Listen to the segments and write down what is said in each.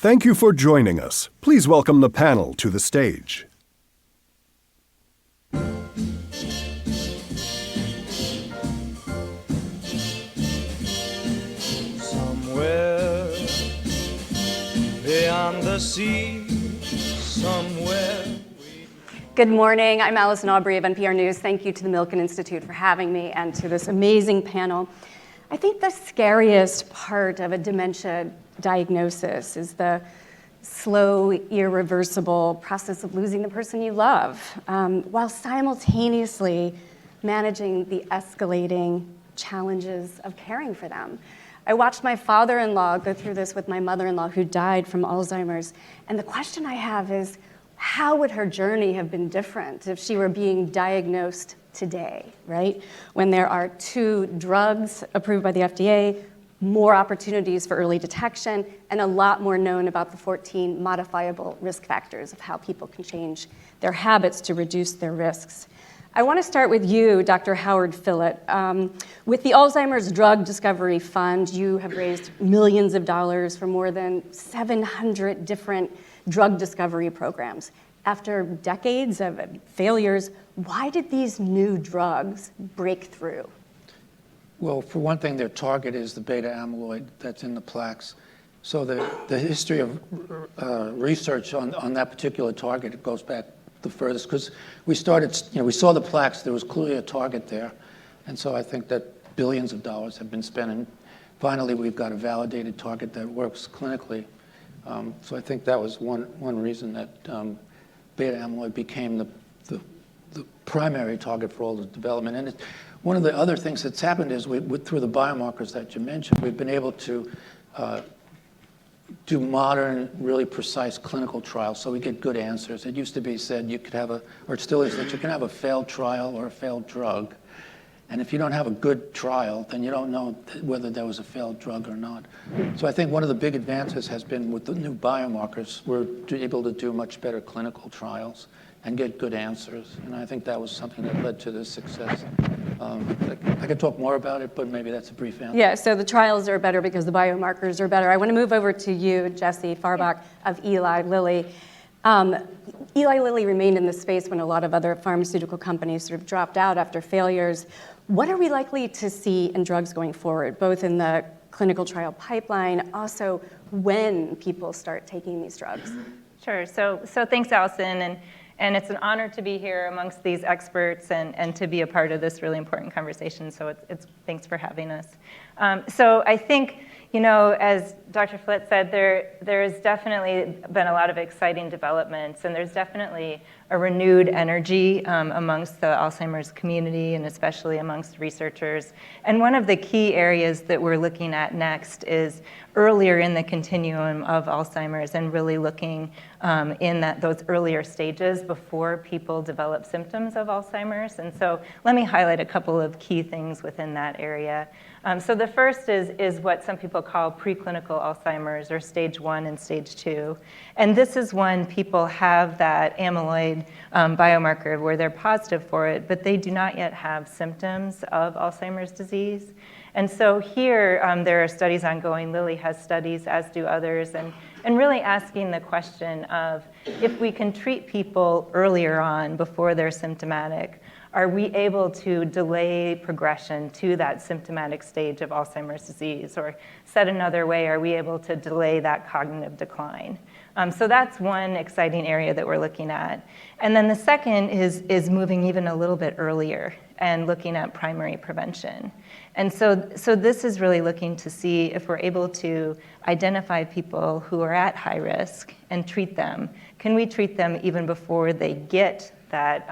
Thank you for joining us. Please welcome the panel to the stage. Somewhere beyond the sea, somewhere. Good morning. I'm Allison Aubrey of NPR News. Thank you to the Milken Institute for having me and to this amazing panel. I think the scariest part of a dementia diagnosis is the slow, irreversible process of losing the person you love, while simultaneously managing the escalating challenges of caring for them. I watched my father-in-law go through this with my mother-in-law who died from Alzheimer's, and the question I have is, how would her journey have been different if she were being diagnosed today, right? When there are 2 drugs approved by the FDA, more opportunities for early detection, and a lot more known about the 14 modifiable risk factors of how people can change their habits to reduce their risks. I want to start with you, Dr. Howard Fillit. With the Alzheimer's Drug Discovery Fund, you have raised millions of dollars for more than 700 different drug discovery programs. After decades of failures, why did these new drugs break through? Well, for one thing, their target is the beta amyloid that's in the plaques. So the history of research on that particular target, it goes back the furthest, because we started, we saw the plaques, there was clearly a target there. And so I think that billions of dollars have been spent, and finally we've got a validated target that works clinically. So I think that was one reason that beta amyloid became the primary target for all the development. And one of the other things that's happened is through the biomarkers that you mentioned, we've been able to do modern, really precise clinical trials, so we get good answers. It used to be said you could have or it still is, that you can have a failed trial or a failed drug. And if you don't have a good trial, then you don't know whether there was a failed drug or not. So I think one of the big advances has been with the new biomarkers, we're able to do much better clinical trials and get good answers. And I think that was something that led to this success. I could talk more about it, but maybe that's a brief answer. Yeah, so the trials are better because the biomarkers are better. I want to move over to you, Jesse Farbach of Eli Lilly. Eli Lilly remained in this space when a lot of other pharmaceutical companies sort of dropped out after failures. What are we likely to see in drugs going forward, both in the clinical trial pipeline, also when people start taking these drugs? Sure. So thanks, Allison. And it's an honor to be here amongst these experts and to be a part of this really important conversation. So thanks for having us. So I think, as Dr. Fillit said, there's definitely been a lot of exciting developments, and there's definitely a renewed energy amongst the Alzheimer's community and especially amongst researchers. And one of the key areas that we're looking at next is earlier in the continuum of Alzheimer's and really looking in those earlier stages before people develop symptoms of Alzheimer's. And so let me highlight a couple of key things within that area. So the first is what some people call preclinical Alzheimer's, or stage 1 and stage 2. And this is when people have that amyloid biomarker where they're positive for it, but they do not yet have symptoms of Alzheimer's disease. And so here, there are studies ongoing. Lilly has studies, as do others, and really asking the question of, if we can treat people earlier on before they're symptomatic, are we able to delay progression to that symptomatic stage of Alzheimer's disease? Or said another way, are we able to delay that cognitive decline? So that's one exciting area that we're looking at. And then the second is moving even a little bit earlier and looking at primary prevention. And so this is really looking to see if we're able to identify people who are at high risk and treat them. Can we treat them even before they get that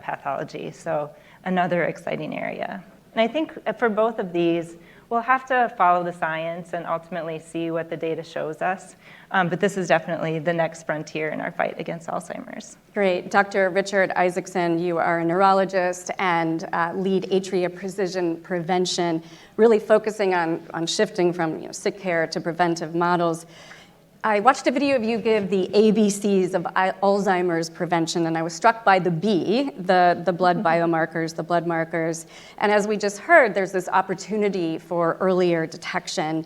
pathology? So another exciting area. And I think for both of these, we'll have to follow the science and ultimately see what the data shows us. But this is definitely the next frontier in our fight against Alzheimer's. Great. Dr. Richard Isaacson, you are a neurologist and lead Atria Precision Prevention, really focusing on shifting from sick care to preventive models. I watched a video of you give the ABCs of Alzheimer's prevention, and I was struck by the B, the blood biomarkers, the blood markers. And as we just heard, there's this opportunity for earlier detection.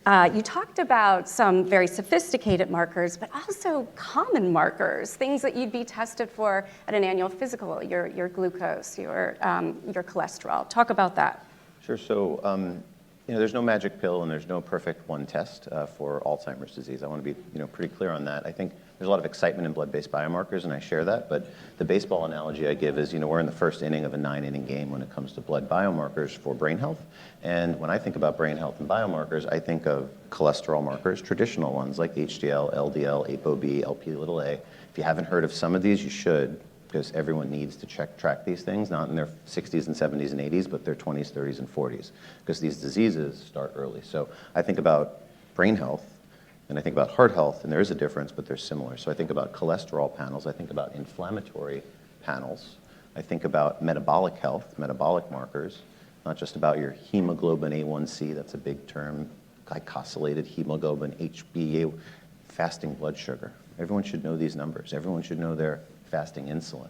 You talked about some very sophisticated markers, but also common markers, things that you'd be tested for at an annual physical, your glucose, your cholesterol. Talk about that. Sure. So, there's no magic pill and there's no perfect one test for Alzheimer's disease. I want to be, pretty clear on that. I think there's a lot of excitement in blood-based biomarkers, and I share that. But the baseball analogy I give is, we're in the first inning of a 9-inning game when it comes to blood biomarkers for brain health. And when I think about brain health and biomarkers, I think of cholesterol markers, traditional ones like HDL, LDL, ApoB, Lp(a). If you haven't heard of some of these, you should, because everyone needs to track these things, not in their 60s and 70s and 80s, but their 20s, 30s, and 40s, because these diseases start early. So I think about brain health, and I think about heart health, and there is a difference, but they're similar. So I think about cholesterol panels, I think about inflammatory panels, I think about metabolic health, metabolic markers, not just about your hemoglobin A1C, that's a big term, glycosylated hemoglobin, HbA, fasting blood sugar. Everyone should know these numbers. Everyone should know their fasting insulin.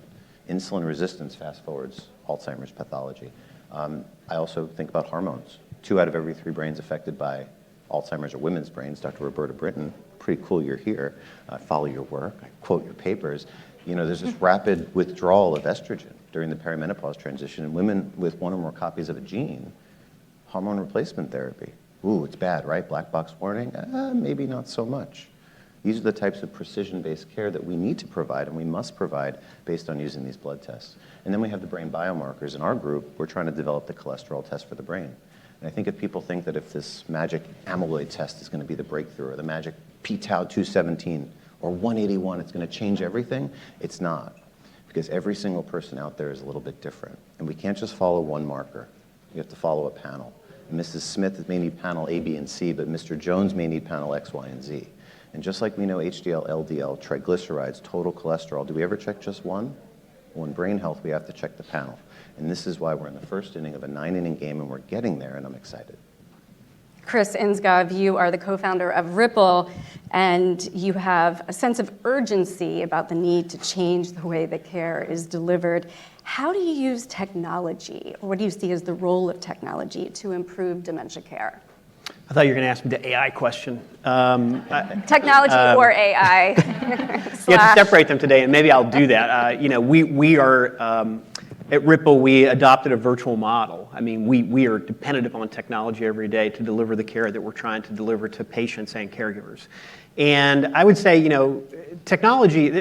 Insulin resistance fast forwards Alzheimer's pathology. I also think about hormones. 2 out of every 3 brains affected by Alzheimer's are women's brains. Dr. Roberta Britton, pretty cool you're here. I follow your work, I quote your papers. There's this rapid withdrawal of estrogen during the perimenopause transition in women with 1 or more copies of a gene. Hormone replacement therapy. Ooh, it's bad, right? Black box warning? Maybe not so much. These are the types of precision-based care that we need to provide and we must provide based on using these blood tests. And then we have the brain biomarkers. In our group, we're trying to develop the cholesterol test for the brain. And I think if people think that if this magic amyloid test is going to be the breakthrough, or the magic p-tau 217 or 181, it's going to change everything, it's not. Because every single person out there is a little bit different. And we can't just follow one marker. We have to follow a panel. And Mrs. Smith may need panel A, B, and C, but Mr. Jones may need panel X, Y, and Z. And just like we know HDL, LDL, triglycerides, total cholesterol, do we ever check just one? Well, in brain health, we have to check the panel. And this is why we're in the first inning of a 9-inning game, and we're getting there, and I'm excited. Kris Engskov, you are the co-founder of Rippl, and you have a sense of urgency about the need to change the way that care is delivered. How do you use technology, or what do you see as the role of technology to improve dementia care? I thought you were going to ask me the AI question. Technology or AI? You have to separate them today, and maybe I'll do that. We are, at Rippl, we adopted a virtual model. I mean, we are dependent upon technology every day to deliver the care that we're trying to deliver to patients and caregivers. And I would say, technology,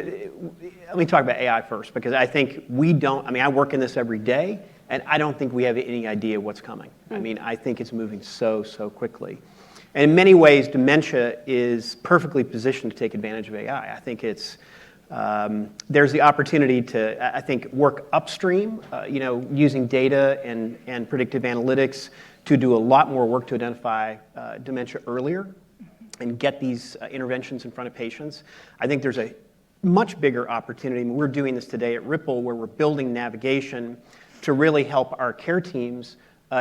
let me talk about AI first, because I think I work in this every day, and I don't think we have any idea what's coming. I mean, I think it's moving so quickly. And in many ways, dementia is perfectly positioned to take advantage of AI. I think there's the opportunity to, work upstream, using data and predictive analytics to do a lot more work to identify dementia earlier and get these interventions in front of patients. I think there's a much bigger opportunity. We're doing this today at Rippl, where we're building navigation to really help our care teams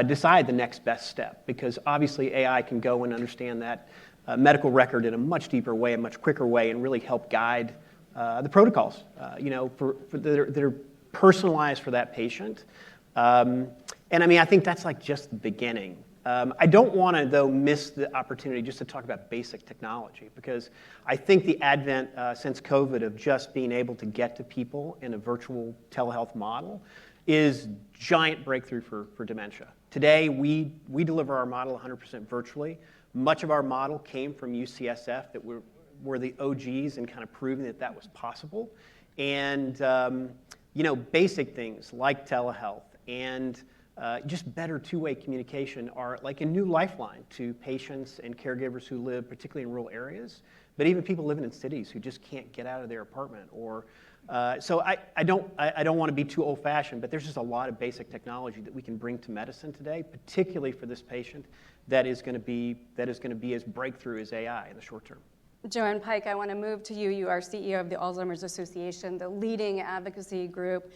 decide the next best step, because obviously AI can go and understand that medical record in a much deeper way, a much quicker way, and really help guide the protocols, that are personalized for that patient. And I think that's just the beginning. I don't want to, though, miss the opportunity just to talk about basic technology, because I think the advent since COVID of just being able to get to people in a virtual telehealth model is giant breakthrough for dementia. Today, we deliver our model 100% virtually. Much of our model came from UCSF, that were the OGs in kind of proving that was possible. And basic things like telehealth and just better two-way communication are like a new lifeline to patients and caregivers who live particularly in rural areas, but even people living in cities who just can't get out of their apartment. Or so I don't want to be too old-fashioned, but there's just a lot of basic technology that we can bring to medicine today, particularly for this patient, that is going to be as breakthrough as AI in the short term. Joanne Pike, I want to move to you. You are CEO of the Alzheimer's Association, the leading advocacy group.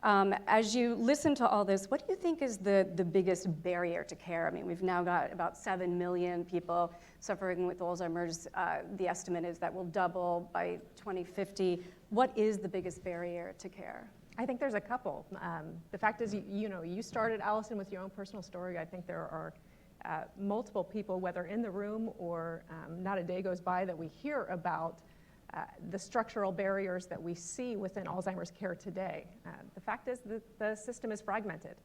As you listen to all this, what do you think is the biggest barrier to care? I mean, we've now got about 7 million people suffering with Alzheimer's. The estimate is that will double by 2050. What is the biggest barrier to care? I think there's a couple. The fact is, you started, Allison, with your own personal story. I think there are multiple people, whether in the room or not a day goes by that we hear about the structural barriers that we see within Alzheimer's care today. The fact is that the system is fragmented.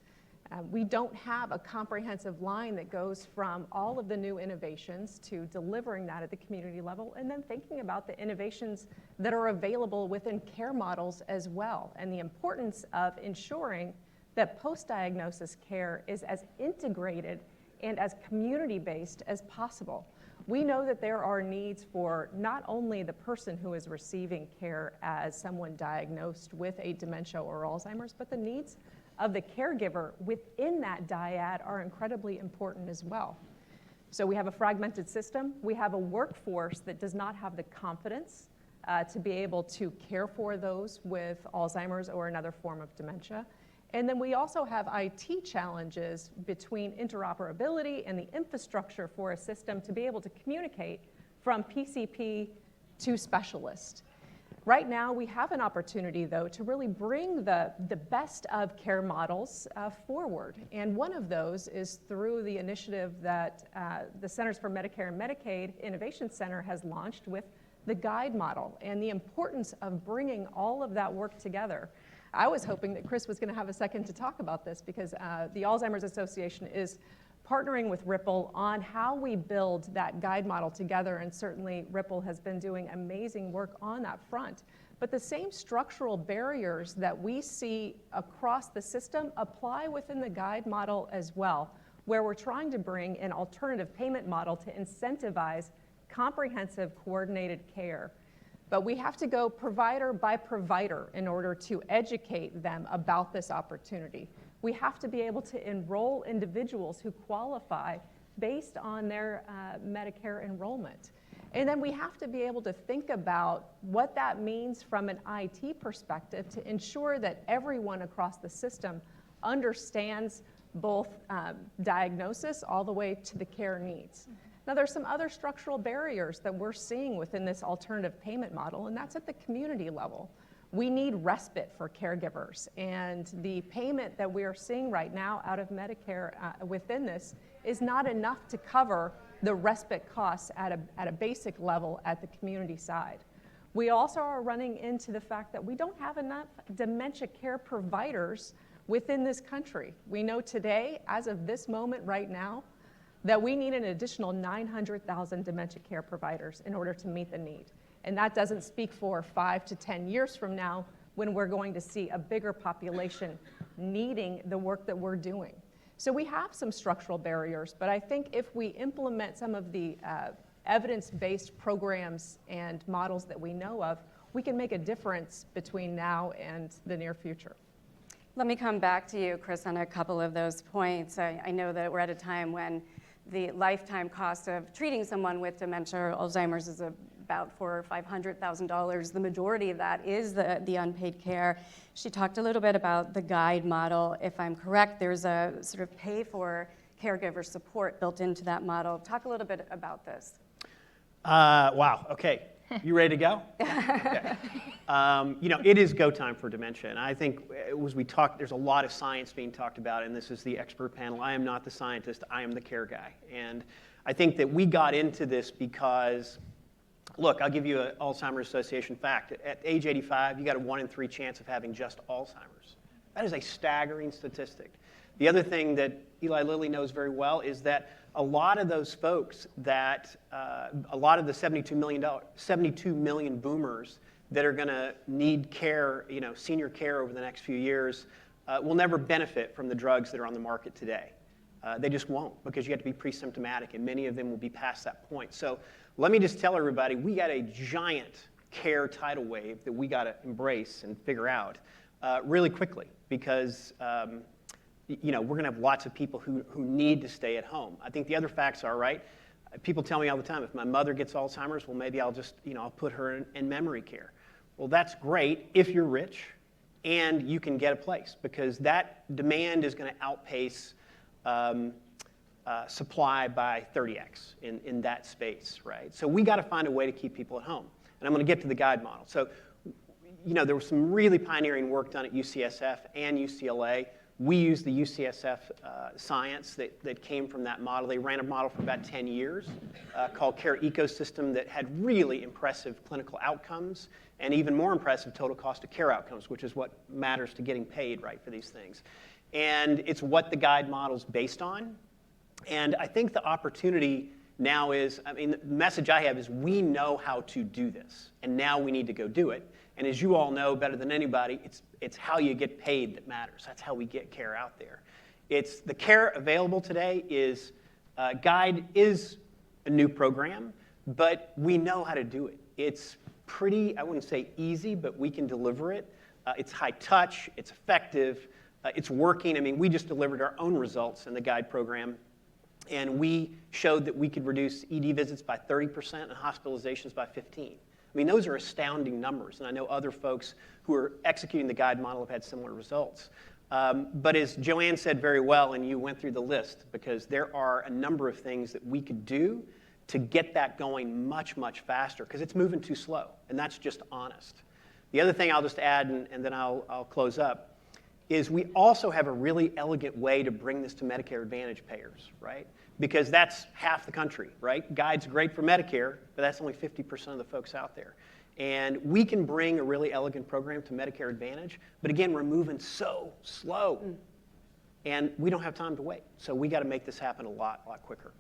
We don't have a comprehensive line that goes from all of the new innovations to delivering that at the community level, and then thinking about the innovations that are available within care models as well, and the importance of ensuring that post-diagnosis care is as integrated and as community-based as possible. We know that there are needs for not only the person who is receiving care as someone diagnosed with a dementia or Alzheimer's, but the needs of the caregiver within that dyad are incredibly important as well. So we have a fragmented system. We have a workforce that does not have the confidence to be able to care for those with Alzheimer's or another form of dementia. And then we also have IT challenges between interoperability and the infrastructure for a system to be able to communicate from PCP to specialist. Right now, we have an opportunity, though, to really bring the best of care models forward. And one of those is through the initiative that the Centers for Medicare and Medicaid Innovation Center has launched with the guide model and the importance of bringing all of that work together. I was hoping that Kris was going to have a second to talk about this because the Alzheimer's Association is partnering with Rippl on how we build that guide model together, and certainly Rippl has been doing amazing work on that front. But the same structural barriers that we see across the system apply within the guide model as well, where we're trying to bring an alternative payment model to incentivize comprehensive coordinated care. But we have to go provider by provider in order to educate them about this opportunity. We have to be able to enroll individuals who qualify based on their Medicare enrollment. And then we have to be able to think about what that means from an IT perspective to ensure that everyone across the system understands both diagnosis all the way to the care needs. Now, there's some other structural barriers that we're seeing within this alternative payment model, and that's at the community level. We need respite for caregivers, and the payment that we are seeing right now out of Medicare within this is not enough to cover the respite costs at a basic level at the community side. We also are running into the fact that we don't have enough dementia care providers within this country. We know today, as of this moment right now, that we need an additional 900,000 dementia care providers in order to meet the need. And that doesn't speak for 5 to 10 years from now when we're going to see a bigger population needing the work that we're doing. So we have some structural barriers, but I think if we implement some of the evidence-based programs and models that we know of, we can make a difference between now and the near future. Let me come back to you, Kris, on a couple of those points. I know that we're at a time when the lifetime cost of treating someone with dementia or Alzheimer's is about $400,000 or $500,000. The majority of that is the unpaid care. She talked a little bit about the guide model. If I'm correct, there's a sort of pay for caregiver support built into that model. Talk a little bit about this. Wow, okay. You ready to go? Okay. It is go time for dementia, and I think as we talk, there's a lot of science being talked about, and this is the expert panel. I am not the scientist, I am the care guy. And I think that we got into this because, look, I'll give you an Alzheimer's Association fact. At age 85, you got a 1 in 3 chance of having just Alzheimer's. That is a staggering statistic. The other thing that Eli Lilly knows very well is that a lot of those folks that, a lot of the 72 million boomers that are going to need care, senior care over the next few years, will never benefit from the drugs that are on the market today. They just won't, because you have to be pre-symptomatic, and many of them will be past that point. So let me just tell everybody, we got a giant care tidal wave that we got to embrace and figure out really quickly, because we're going to have lots of people who need to stay at home. I think the other facts are, right? People tell me all the time, if my mother gets Alzheimer's, well, maybe I'll just, I'll put her in memory care. Well, that's great if you're rich and you can get a place, because that demand is going to outpace supply by 30x in that space, right? So we got to find a way to keep people at home. And I'm going to get to the guide model. So, there was some really pioneering work done at UCSF and UCLA We used the UCSF science that came from that model. They ran a model for about 10 years called Care Ecosystem that had really impressive clinical outcomes and even more impressive total cost of care outcomes, which is what matters to getting paid, right, for these things. And it's what the guide model's based on. And I think the opportunity now is, I mean, the message I have is we know how to do this, and now we need to go do it. And as you all know better than anybody, it's how you get paid that matters. That's how we get care out there. It's the care available today is, Guide is a new program, but we know how to do it. It's pretty, I wouldn't say easy, but we can deliver it. It's high touch, it's effective, it's working. I mean, we just delivered our own results in the Guide program, and we showed that we could reduce ED visits by 30% and hospitalizations by 15%. I mean, those are astounding numbers, and I know other folks who are executing the Guide model have had similar results. But as Joanne said very well, and you went through the list, because there are a number of things that we could do to get that going much, much faster, because it's moving too slow, and that's just honest. The other thing I'll just add, and then I'll close up, is we also have a really elegant way to bring this to Medicare Advantage payers, right? Because that's half the country, right? Guide's great for Medicare, but that's only 50% of the folks out there. And we can bring a really elegant program to Medicare Advantage, but again, we're moving so slow. And we don't have time to wait. So we got to make this happen a lot quicker.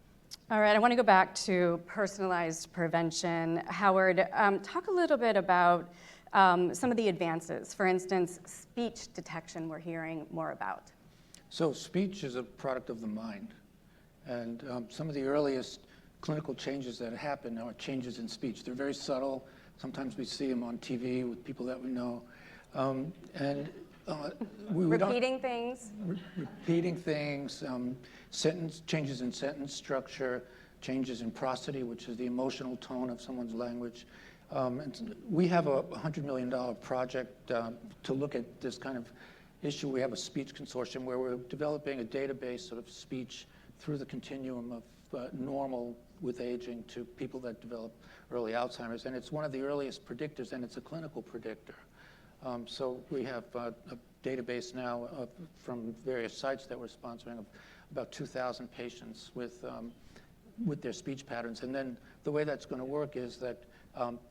All right, I want to go back to personalized prevention. Howard, talk a little bit about some of the advances. For instance, speech detection we're hearing more about. So speech is a product of the mind. And some of the earliest clinical changes that happen are changes in speech. They're very subtle. Sometimes we see them on TV with people that we know. Repeating things? Repeating things, changes in sentence structure, changes in prosody, which is the emotional tone of someone's language. And we have a $100 million project to look at this kind of issue. We have a speech consortium where we're developing a database of speech through the continuum of normal with aging to people that develop early Alzheimer's. And it's one of the earliest predictors, and it's a clinical predictor. So we have a database now from various sites that we're sponsoring of about 2,000 patients with their speech patterns. And then the way that's going to work is that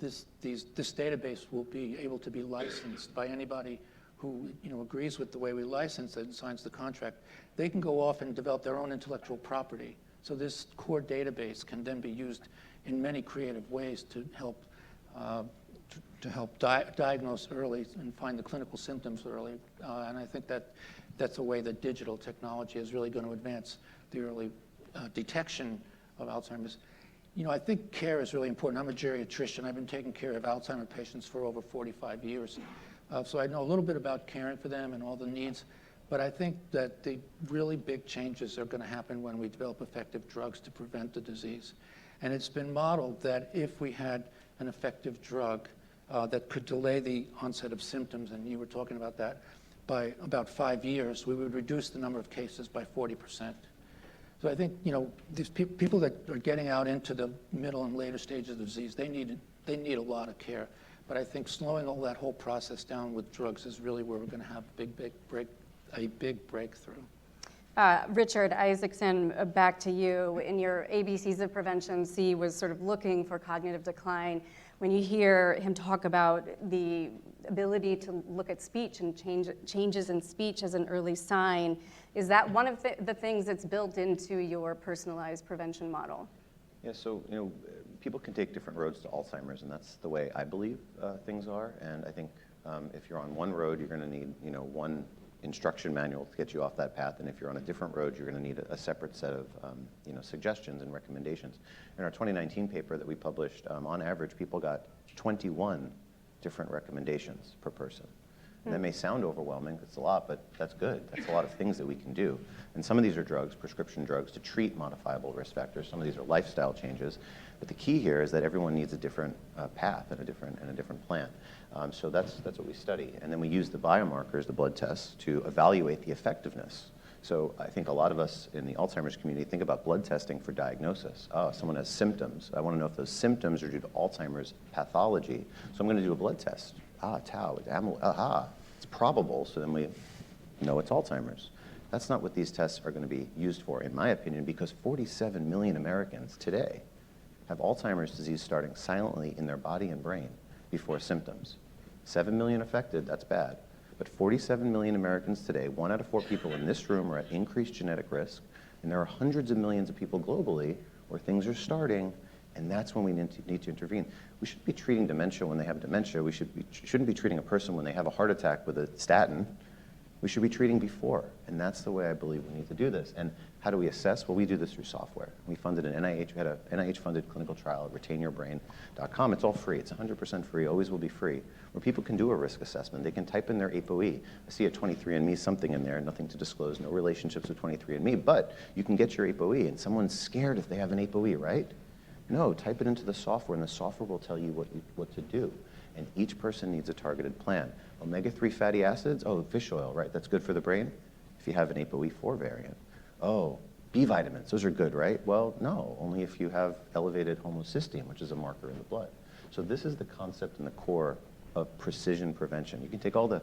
this database will be able to be licensed by anybody who agrees with the way we license it and signs the contract. They can go off and develop their own intellectual property. So this core database can then be used in many creative ways to help diagnose early and find the clinical symptoms early. And I think that's a way that digital technology is really going to advance the early detection of Alzheimer's. I think care is really important. I'm a geriatrician. I've been taking care of Alzheimer patients for over 45 years. So I know a little bit about caring for them and all the needs. But I think that the really big changes are going to happen when we develop effective drugs to prevent the disease. And it's been modeled that if we had an effective drug that could delay the onset of symptoms, and you were talking about that, by about 5 years, we would reduce the number of cases by 40%. So I think, these people that are getting out into the middle and later stages of the disease, they need a lot of care. But I think slowing all that whole process down with drugs is really where we're going to have a big breakthrough. Richard Isaacson, back to you. In your ABCs of prevention, C was sort of looking for cognitive decline. When you hear him talk about the ability to look at speech and changes in speech as an early sign, is that one of the things that's built into your personalized prevention model? Yeah, so people can take different roads to Alzheimer's, and that's the way I believe things are. And I think if you're on one road, you're going to need one instruction manual to get you off that path, and if you're on a different road, you're going to need a separate set of suggestions and recommendations. In our 2019 paper that we published, on average, people got 21 different recommendations per person. And that may sound overwhelming, it's a lot, but that's good. That's a lot of things that we can do. And some of these are drugs, prescription drugs, to treat modifiable risk factors. Some of these are lifestyle changes. But the key here is that everyone needs a different path and a different plan. So that's what we study. And then we use the biomarkers, the blood tests, to evaluate the effectiveness. So I think a lot of us in the Alzheimer's community think about blood testing for diagnosis. Oh, someone has symptoms. I want to know if those symptoms are due to Alzheimer's pathology. So I'm going to do a blood test. Tau, amyloid, it's probable, so then we know it's Alzheimer's. That's not what these tests are going to be used for, in my opinion, because 47 million Americans today have Alzheimer's disease starting silently in their body and brain before symptoms. 7 million affected, that's bad. But 47 million Americans today, 1 out of 4 people in this room are at increased genetic risk, and there are hundreds of millions of people globally where things are starting, and that's when we need to intervene. We shouldn't be treating dementia when they have dementia. We shouldn't be treating a person when they have a heart attack with a statin. We should be treating before, and that's the way I believe we need to do this. And how do we assess? Well, we do this through software. We funded an NIH, we had a NIH-funded clinical trial at retainyourbrain.com. It's all free. It's 100% free, always will be free, where people can do a risk assessment. They can type in their ApoE. I see at 23andMe something in there, nothing to disclose, no relationships with 23andMe, but you can get your ApoE, and someone's scared if they have an ApoE, right? No, type it into the software, and the software will tell you what to do. And each person needs a targeted plan. Omega-3 fatty acids, oh, fish oil, right, that's good for the brain if you have an ApoE4 variant. Oh, B vitamins, those are good, right? Well, no, only if you have elevated homocysteine, which is a marker in the blood. So this is the concept and the core of precision prevention. You can take all the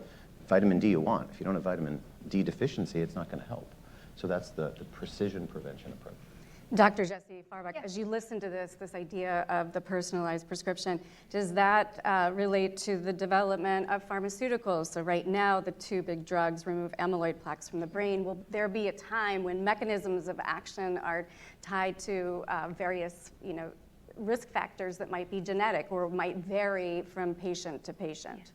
vitamin D you want. If you don't have vitamin D deficiency, it's not going to help. So that's the precision prevention approach. Dr. Jesse Farbach, as you listen to this idea of the personalized prescription, does that relate to the development of pharmaceuticals? So right now, the 2 big drugs remove amyloid plaques from the brain. Will there be a time when mechanisms of action are tied to various, risk factors that might be genetic or might vary from patient to patient?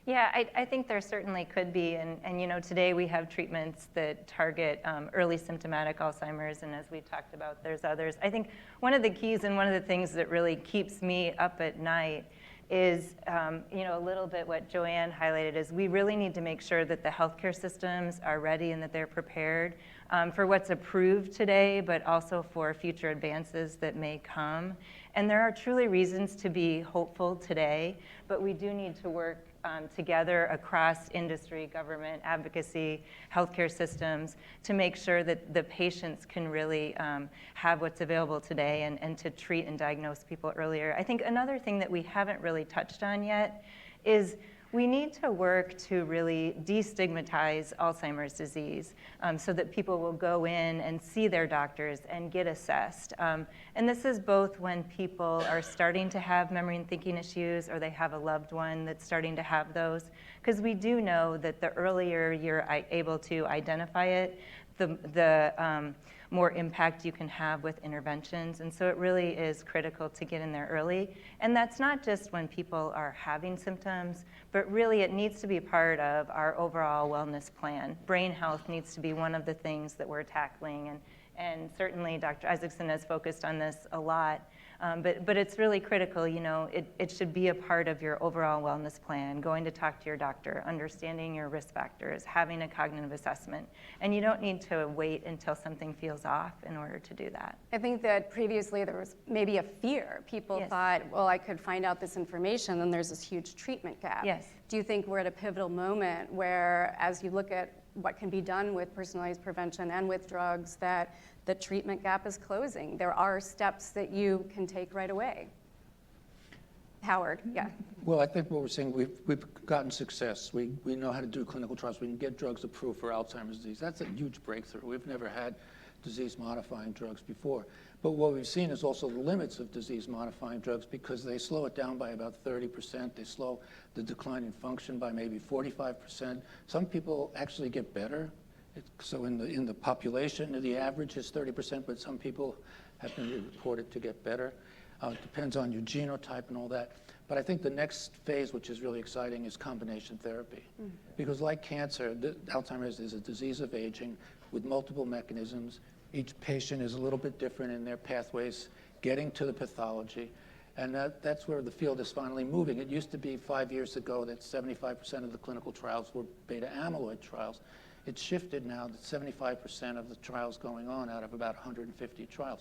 Yeah, I think there certainly could be, and today we have treatments that target early symptomatic Alzheimer's, and as we talked about, there's others. I think one of the keys and one of the things that really keeps me up at night is, a little bit what Joanne highlighted is we really need to make sure that the healthcare systems are ready and that they're prepared for what's approved today, but also for future advances that may come. And there are truly reasons to be hopeful today, but we do need to work together across industry, government, advocacy, healthcare systems to make sure that the patients can really have what's available today and to treat and diagnose people earlier. I think another thing that we haven't really touched on yet is we need to work to really destigmatize Alzheimer's disease so that people will go in and see their doctors and get assessed. And this is both when people are starting to have memory and thinking issues or they have a loved one that's starting to have those. Because we do know that the earlier you're able to identify it, the more impact you can have with interventions. And so it really is critical to get in there early. And that's not just when people are having symptoms, but really it needs to be part of our overall wellness plan. Brain health needs to be one of the things that we're tackling. And certainly Dr. Isaacson has focused on this a lot. But it's really critical, it should be a part of your overall wellness plan, going to talk to your doctor, understanding your risk factors, having a cognitive assessment. And you don't need to wait until something feels off in order to do that. I think that previously there was maybe a fear. People thought, well, I could find out this information, and there's this huge treatment gap. Yes. Do you think we're at a pivotal moment where, as you look at what can be done with personalized prevention and with drugs, that the treatment gap is closing? There are steps that you can take right away. Howard, yeah. Well, I think what we're saying, we've gotten success. We know how to do clinical trials. We can get drugs approved for Alzheimer's disease. That's a huge breakthrough. We've never had disease-modifying drugs before. But what we've seen is also the limits of disease-modifying drugs because they slow it down by about 30%. They slow the decline in function by maybe 45%. Some people actually get better. So in the population, the average is 30%, but some people have been reported to get better. It depends on your genotype and all that. But I think the next phase, which is really exciting, is combination therapy. Because like cancer, Alzheimer's is a disease of aging with multiple mechanisms. Each patient is a little bit different in their pathways getting to the pathology. And that's where the field is finally moving. It used to be 5 years ago that 75% of the clinical trials were beta amyloid trials. It's shifted now that 75% of the trials going on out of about 150 trials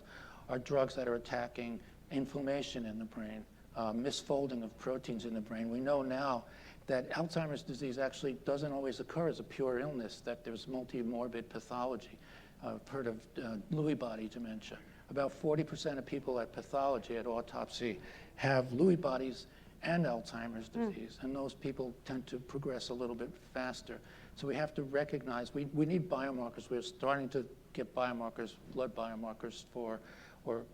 are drugs that are attacking inflammation in the brain, misfolding of proteins in the brain. We know now that Alzheimer's disease actually doesn't always occur as a pure illness, that there's multi-morbid pathology. I've heard of Lewy body dementia. About 40% of people at pathology, at autopsy, have Lewy bodies, and Alzheimer's disease, and those people tend to progress a little bit faster. So we have to recognize, we need biomarkers. We're starting to get biomarkers, blood biomarkers or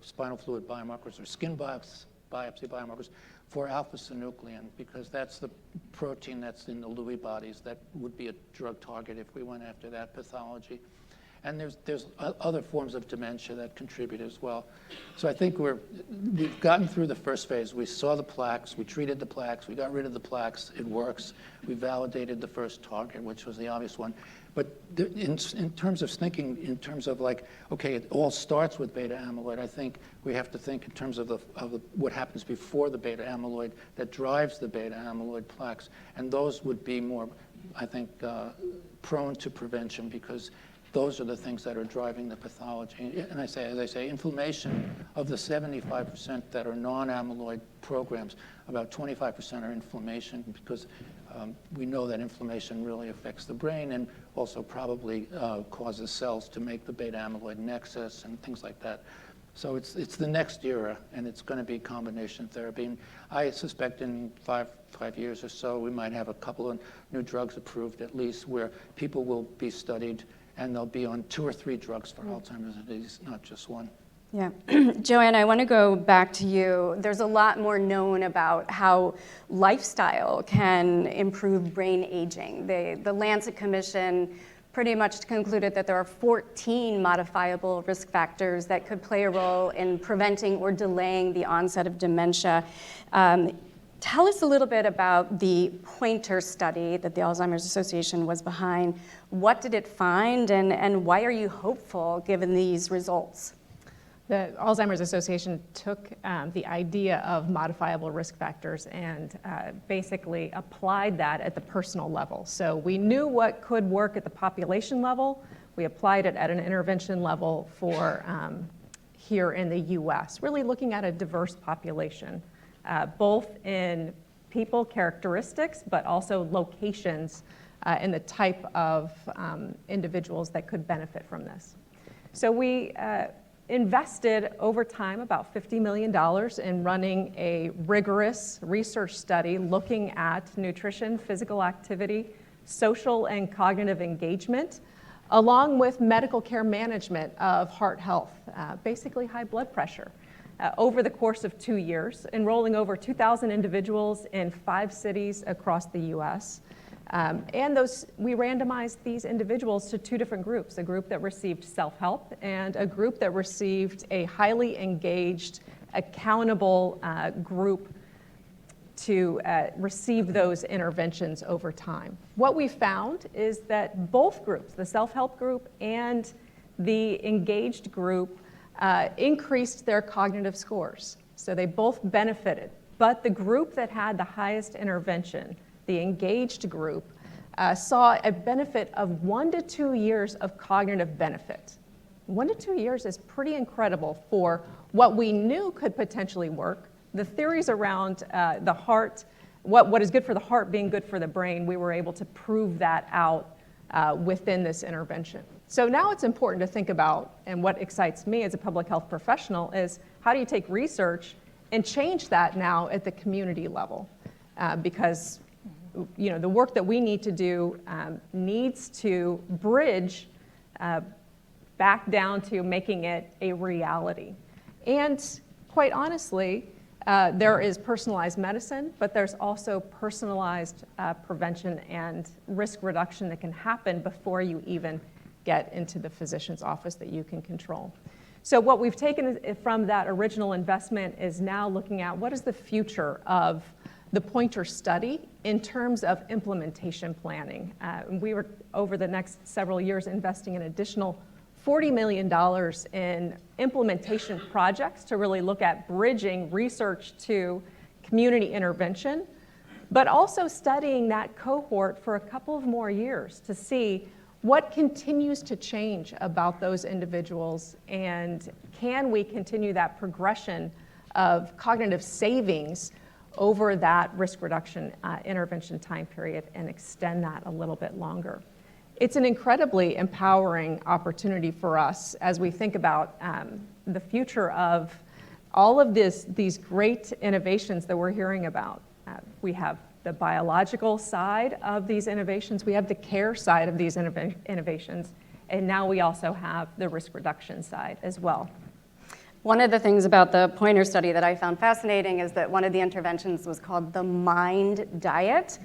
spinal fluid biomarkers or skin biopsy biomarkers for alpha-synuclein, because that's the protein that's in the Lewy bodies that would be a drug target if we went after that pathology. And there's other forms of dementia that contribute as well. So I think we've gotten through the first phase. We saw the plaques, we treated the plaques, we got rid of the plaques, it works. We validated the first target, which was the obvious one. But in terms of thinking, in terms of like, okay, it all starts with beta amyloid, I think we have to think in terms of what happens before the beta amyloid that drives the beta amyloid plaques. And those would be more, I think, prone to prevention, because those are the things that are driving the pathology. And as I say, inflammation, of the 75% that are non-amyloid programs, about 25% are inflammation, because we know that inflammation really affects the brain and also probably causes cells to make the beta amyloid in excess and things like that. So it's the next era, and it's going to be combination therapy. And I suspect in five years or so, we might have a couple of new drugs approved at least, where people will be studied and they'll be on 2 or 3 drugs for Alzheimer's disease, not just one. Yeah. Joanne, I want to go back to you. There's a lot more known about how lifestyle can improve brain aging. The Lancet Commission pretty much concluded that there are 14 modifiable risk factors that could play a role in preventing or delaying the onset of dementia. Tell us a little bit about the Pointer study that the Alzheimer's Association was behind. What did it find, and why are you hopeful given these results? The Alzheimer's Association took the idea of modifiable risk factors and basically applied that at the personal level. So we knew what could work at the population level. We applied it at an intervention level for here in the US, really looking at a diverse population, both in people characteristics, but also locations and the type of individuals that could benefit from this. So we invested over time about $50 million in running a rigorous research study looking at nutrition, physical activity, social and cognitive engagement, along with medical care management of heart health, basically high blood pressure, over the course of 2 years, enrolling over 2,000 individuals in 5 cities across the US. And we randomized these individuals to 2 different groups, a group that received self-help and a group that received a highly engaged, accountable group to receive those interventions over time. What we found is that both groups, the self-help group and the engaged group, increased their cognitive scores. So they both benefited. But the group that had the highest intervention, the engaged group, saw a benefit of 1 to 2 years of cognitive benefit. 1 to 2 years is pretty incredible for what we knew could potentially work. The theories around the heart, what is good for the heart being good for the brain, we were able to prove that out within this intervention. So now it's important to think about, and what excites me as a public health professional is how do you take research and change that now at the community level? Because the work that we need to do needs to bridge back down to making it a reality. And quite honestly, there is personalized medicine, but there's also personalized prevention and risk reduction that can happen before you even get into the physician's office that you can control. So what we've taken from that original investment is now looking at what is the future of the Pointer study in terms of implementation planning. We were, over the next several years, investing an additional $40 million in implementation projects to really look at bridging research to community intervention, but also studying that cohort for a couple of more years to see what continues to change about those individuals, and can we continue that progression of cognitive savings over that risk reduction intervention time period and extend that a little bit longer. It's an incredibly empowering opportunity for us as we think about the future of all of these great innovations that we're hearing about. We have the biological side of these innovations. We have the care side of these innovations. And now we also have the risk reduction side as well. One of the things about the Pointer study that I found fascinating is that one of the interventions was called the Mind Diet,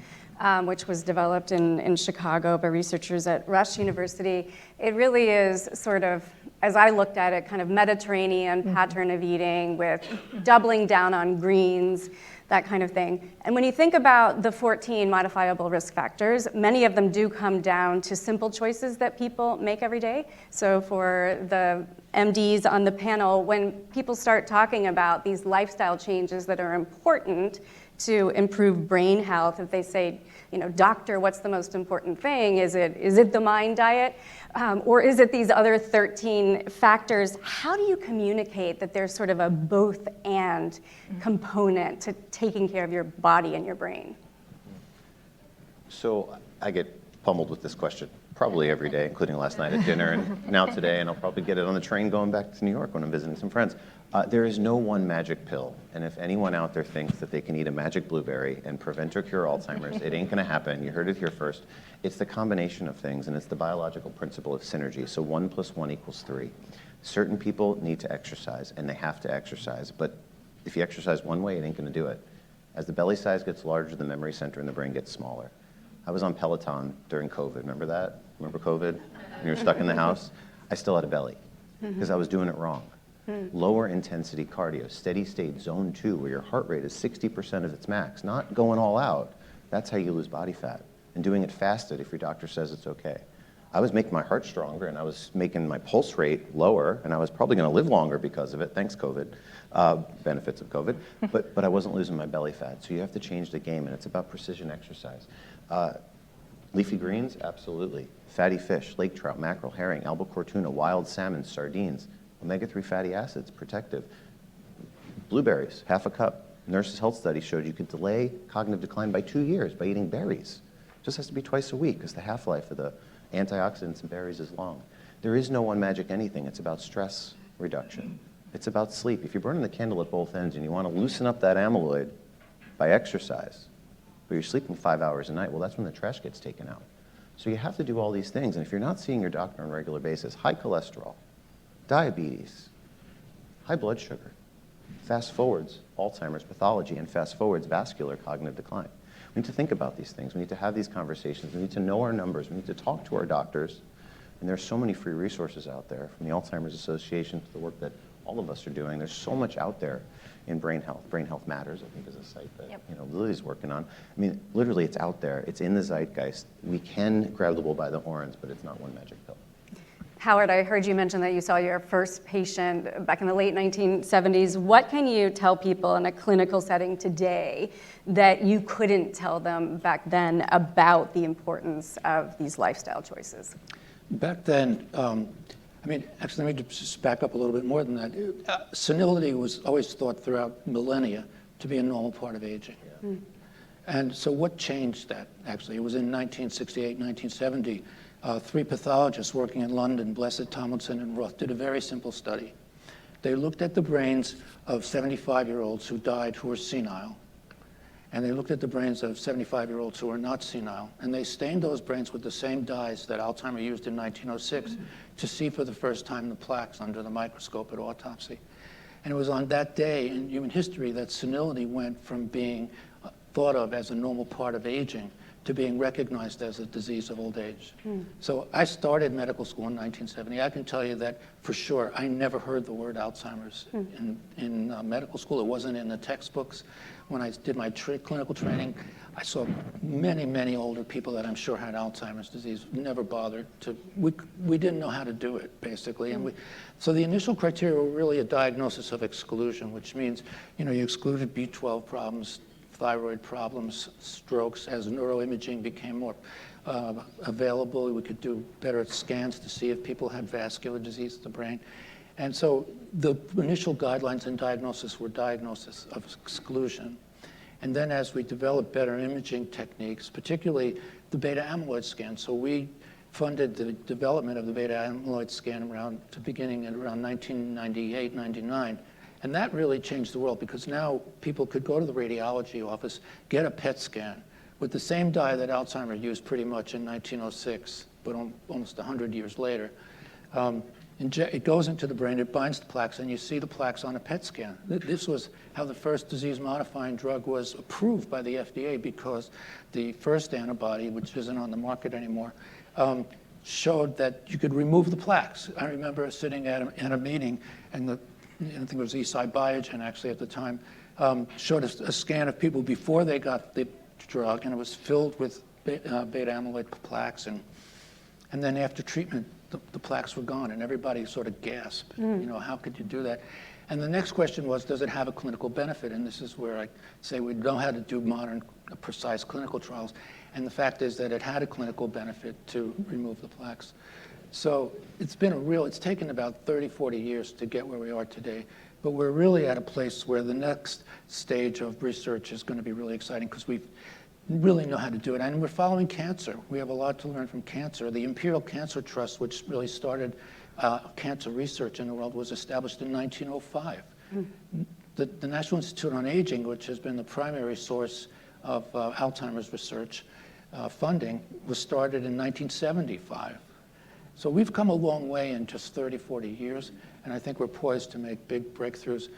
which was developed in Chicago by researchers at Rush University. It really is sort of, as I looked at it, kind of Mediterranean pattern of eating with doubling down on greens, that kind of thing. And when you think about the 14 modifiable risk factors, many of them do come down to simple choices that people make every day. So for the MDs on the panel, when people start talking about these lifestyle changes that are important to improve brain health, if they say, you know, doctor, what's the most important thing? Is it the Mind Diet? Or is it these other 13 factors? How do you communicate that there's sort of a both and component to taking care of your body and your brain? So I get pummeled with this question probably every day, including last night at dinner and now today, and I'll probably get it on the train going back to New York when I'm visiting some friends. There is no one magic pill, and if anyone out there thinks that they can eat a magic blueberry and prevent or cure Alzheimer's, it ain't gonna happen. You heard it here first. It's the combination of things, and it's the biological principle of synergy. So 1 + 1 = 3. Certain people need to exercise, and they have to exercise, but if you exercise one way, it ain't gonna do it. As the belly size gets larger, the memory center in the brain gets smaller. I was on Peloton during COVID, remember that? Remember COVID? When you were stuck in the house? I still had a belly, because I was doing it wrong. Lower intensity cardio, steady state, zone 2, where your heart rate is 60% of its max, not going all out. That's how you lose body fat. And doing it fasted if your doctor says it's okay. I was making my heart stronger and I was making my pulse rate lower, and I was probably gonna live longer because of it, thanks COVID, benefits of COVID, but I wasn't losing my belly fat. So you have to change the game, and it's about precision exercise. Leafy greens, absolutely. Fatty fish, lake trout, mackerel, herring, albacore tuna, wild salmon, sardines, omega-3 fatty acids, protective. Blueberries, half a cup. Nurses' Health Study showed you could delay cognitive decline by 2 years by eating berries. Just has to be twice a week because the half-life of the antioxidants in berries is long. There is no one magic anything. It's about stress reduction. It's about sleep. If you're burning the candle at both ends and you want to loosen up that amyloid by exercise, but you're sleeping 5 hours a night, well, that's when the trash gets taken out. So you have to do all these things. And if you're not seeing your doctor on a regular basis, high cholesterol, diabetes, high blood sugar, fast forwards Alzheimer's pathology, and fast forwards vascular cognitive decline. We need to think about these things. We need to have these conversations. We need to know our numbers. We need to talk to our doctors. And there's so many free resources out there, from the Alzheimer's Association to the work that all of us are doing. There's so much out there in brain health. Brain Health Matters, I think, is a site that Lily's working on. I mean, literally, it's out there. It's in the zeitgeist. We can grab the bull by the horns, but it's not one magic pill. Howard, I heard you mention that you saw your first patient back in the late 1970s. What can you tell people in a clinical setting today that you couldn't tell them back then about the importance of these lifestyle choices? Back then, I mean, actually, let me just back up a little bit more than that. Senility was always thought throughout millennia to be a normal part of aging. Yeah. And so what changed that, actually? It was in 1968, 1970. 3 pathologists working in London, Blessed, Tomlinson, and Roth, did a very simple study. They looked at the brains of 75-year-olds who died who were senile, and they looked at the brains of 75-year-olds who were not senile, and they stained those brains with the same dyes that Alzheimer used in 1906 to see for the first time the plaques under the microscope at autopsy. And it was on that day in human history that senility went from being thought of as a normal part of aging to being recognized as a disease of old age. So I started medical school in 1970. I can tell you that for sure, I never heard the word Alzheimer's in medical school. It wasn't in the textbooks. When I did my clinical training, I saw many, many older people that I'm sure had Alzheimer's disease, never bothered to, we didn't know how to do it, basically. And so the initial criteria were really a diagnosis of exclusion, which means, you excluded B12 problems, thyroid problems, strokes. As neuroimaging became more available, we could do better scans to see if people had vascular disease of the brain. And so the initial guidelines and diagnosis were diagnosis of exclusion. And then as we developed better imaging techniques, particularly the beta amyloid scan, so we funded the development of the beta amyloid scan beginning at around 1998, 99. And that really changed the world because now people could go to the radiology office, get a PET scan with the same dye that Alzheimer used pretty much in 1906, but almost 100 years later. It goes into the brain, it binds the plaques, and you see the plaques on a PET scan. This was how the first disease-modifying drug was approved by the FDA because the first antibody, which isn't on the market anymore, showed that you could remove the plaques. I remember sitting at a meeting, and I think it was Eastside Biogen actually at the time, showed a scan of people before they got the drug, and it was filled with beta amyloid plaques, and then after treatment, the plaques were gone, and everybody sort of gasped. How could you do that? And the next question was, does it have a clinical benefit? And this is where I say we know how to do modern, precise clinical trials. And the fact is that it had a clinical benefit to remove the plaques. So it's taken about 30, 40 years to get where we are today. But we're really at a place where the next stage of research is going to be really exciting because we really know how to do it. And we're following cancer. We have a lot to learn from cancer. The Imperial Cancer Trust, which really started cancer research in the world, was established in 1905. The National Institute on Aging, which has been the primary source of Alzheimer's research funding, was started in 1975. So we've come a long way in just 30, 40 years, and I think we're poised to make big breakthroughs.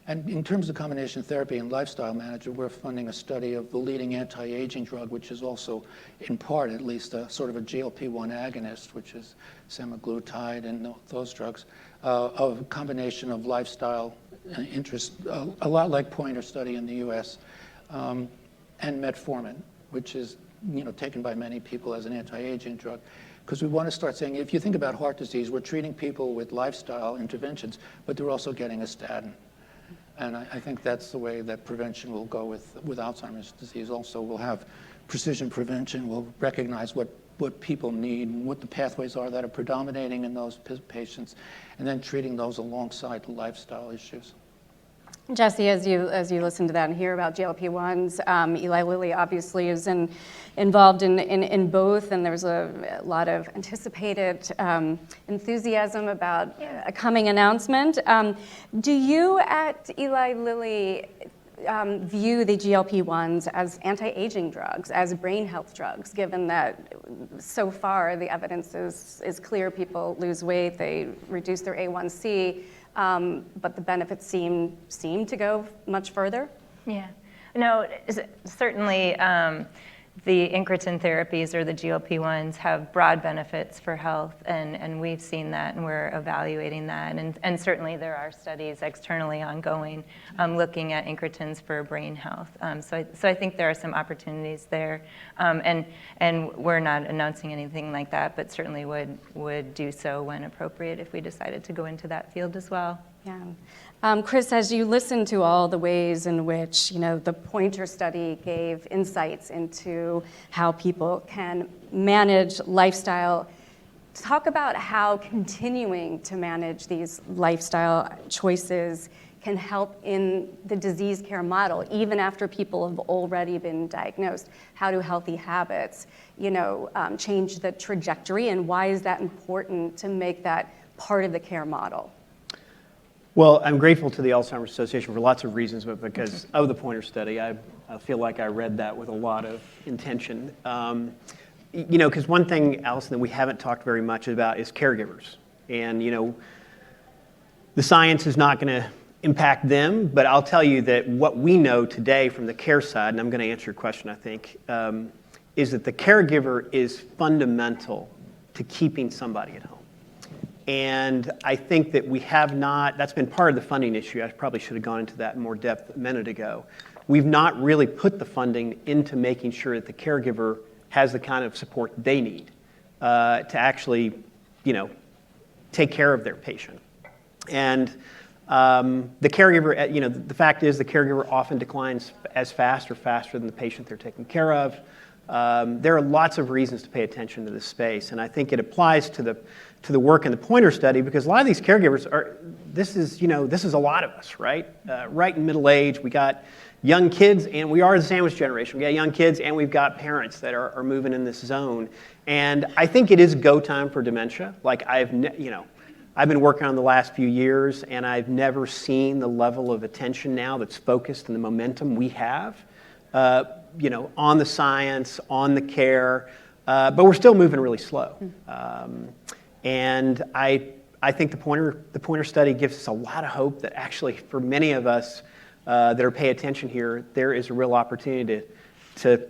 And in terms of combination therapy and lifestyle management, we're funding a study of the leading anti-aging drug, which is also, in part at least, a sort of a GLP-1 agonist, which is semaglutide and those drugs, of a combination of lifestyle interest, a lot like Pointer study in the US, and metformin, which is taken by many people as an anti-aging drug. Because we want to start saying, if you think about heart disease, we're treating people with lifestyle interventions, but they're also getting a statin. And I think that's the way that prevention will go with Alzheimer's disease. Also, we'll have precision prevention. We'll recognize what people need and what the pathways are that are predominating in those patients, and then treating those alongside the lifestyle issues. Jesse, as you listen to that and hear about GLP-1s, Eli Lilly obviously is involved in both, and there's a lot of anticipated enthusiasm about a coming announcement. Do you at Eli Lilly view the GLP-1s as anti-aging drugs, as brain health drugs, given that so far the evidence is clear, people lose weight, they reduce their A1C, but the benefits seem to go much further? Yeah, no, certainly the incretin therapies or the GLP-1s have broad benefits for health, and we've seen that, and we're evaluating that. And certainly there are studies externally ongoing looking at incretins for brain health. So I think there are some opportunities there. And we're not announcing anything like that, but certainly would do so when appropriate if we decided to go into that field as well. Yeah. Kris, as you listen to all the ways in which the Pointer study gave insights into how people can manage lifestyle, talk about how continuing to manage these lifestyle choices can help in the disease care model, even after people have already been diagnosed. How do healthy habits, change the trajectory, and why is that important to make that part of the care model? Well, I'm grateful to the Alzheimer's Association for lots of reasons, but because of the Pointer study, I feel like I read that with a lot of intention. Because one thing, Allison, that we haven't talked very much about is caregivers. And, the science is not going to impact them, but I'll tell you that what we know today from the care side, and I'm going to answer your question, I think, is that the caregiver is fundamental to keeping somebody at home. And I think that we have not, that's been part of the funding issue. I probably should have gone into that in more depth a minute ago. We've not really put the funding into making sure that the caregiver has the kind of support they need to actually, take care of their patient. And the caregiver, the fact is the caregiver often declines as fast or faster than the patient they're taking care of. There are lots of reasons to pay attention to this space, and I think it applies to the work in the Pointer study, because a lot of these caregivers this is a lot of us, right? Right in middle age, we got young kids, and we are the sandwich generation. We got young kids, and we've got parents that are moving in this zone. And I think it is go time for dementia. Like I I've been working on the last few years, and I've never seen the level of attention now that's focused and the momentum we have, on the science, on the care, but we're still moving really slow. And I think the Pointer study gives us a lot of hope that actually for many of us that are paying attention here, there is a real opportunity to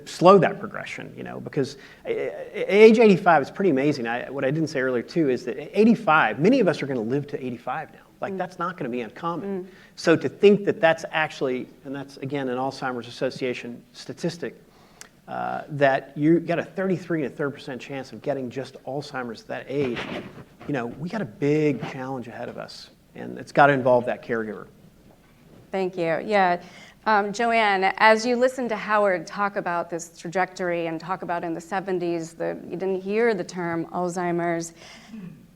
slow that progression, because age 85 is pretty amazing. What I didn't say earlier too is that at 85, many of us are going to live to 85 now. Like that's not going to be uncommon. So to think that that's actually, and that's again an Alzheimer's Association statistic, that you got a 33% chance of getting just Alzheimer's at that age, we got a big challenge ahead of us, and it's got to involve that caregiver. Thank you. Yeah. Joanne, as you listen to Howard talk about this trajectory and talk about in the 70s, you didn't hear the term Alzheimer's.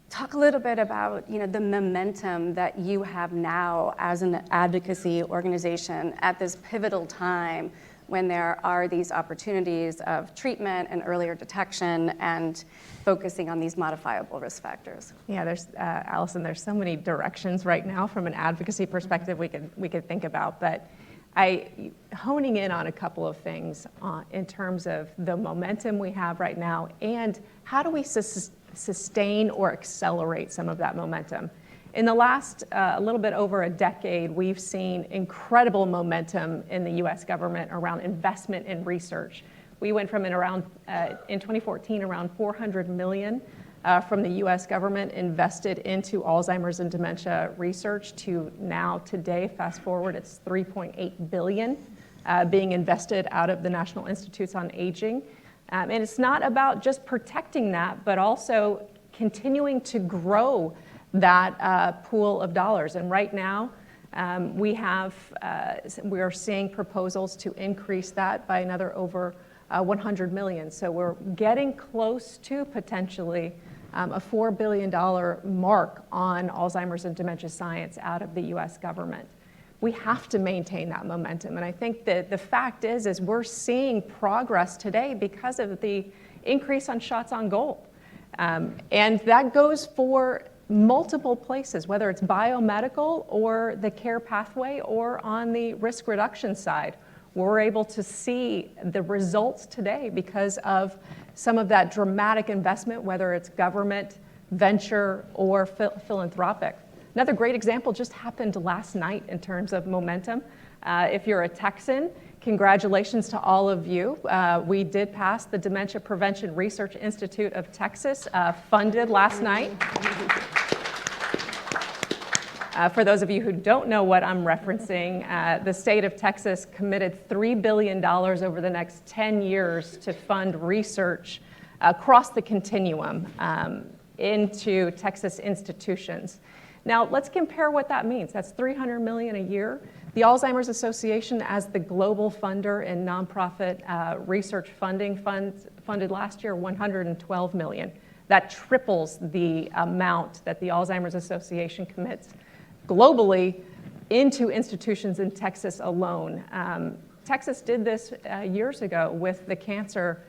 Talk a little bit about the momentum that you have now as an advocacy organization at this pivotal time when there are these opportunities of treatment and earlier detection and focusing on these modifiable risk factors. Yeah, there's Allison. There's so many directions right now from an advocacy perspective we could think about, but honing in on a couple of things in terms of the momentum we have right now and how do we sustain or accelerate some of that momentum. In the last a little bit over a decade, we've seen incredible momentum in the U.S. government around investment in research. We went from in 2014 around $400 million from the U.S. government invested into Alzheimer's and dementia research to now today, fast forward, it's $3.8 billion being invested out of the National Institutes on Aging. And it's not about just protecting that, but also continuing to grow that pool of dollars. And right now, we are seeing proposals to increase that by another over 100 million. So we're getting close to potentially a $4 billion mark on Alzheimer's and dementia science out of the US government. We have to maintain that momentum. And I think that the fact is we're seeing progress today because of the increase on shots on goal. And that goes for multiple places, whether it's biomedical or the care pathway or on the risk reduction side. We're able to see the results today because of some of that dramatic investment, whether it's government, venture, or philanthropic. Another great example just happened last night in terms of momentum. If you're a Texan, congratulations to all of you. We did pass the Dementia Prevention Research Institute of Texas, funded last night. For those of you who don't know what I'm referencing, the state of Texas committed $3 billion over the next 10 years to fund research across the continuum into Texas institutions. Now, let's compare what that means. That's $300 million a year. The Alzheimer's Association, as the global funder in nonprofit research funding, funded last year $112 million. That triples the amount that the Alzheimer's Association commits globally into institutions in Texas alone. Texas did this years ago with the cancer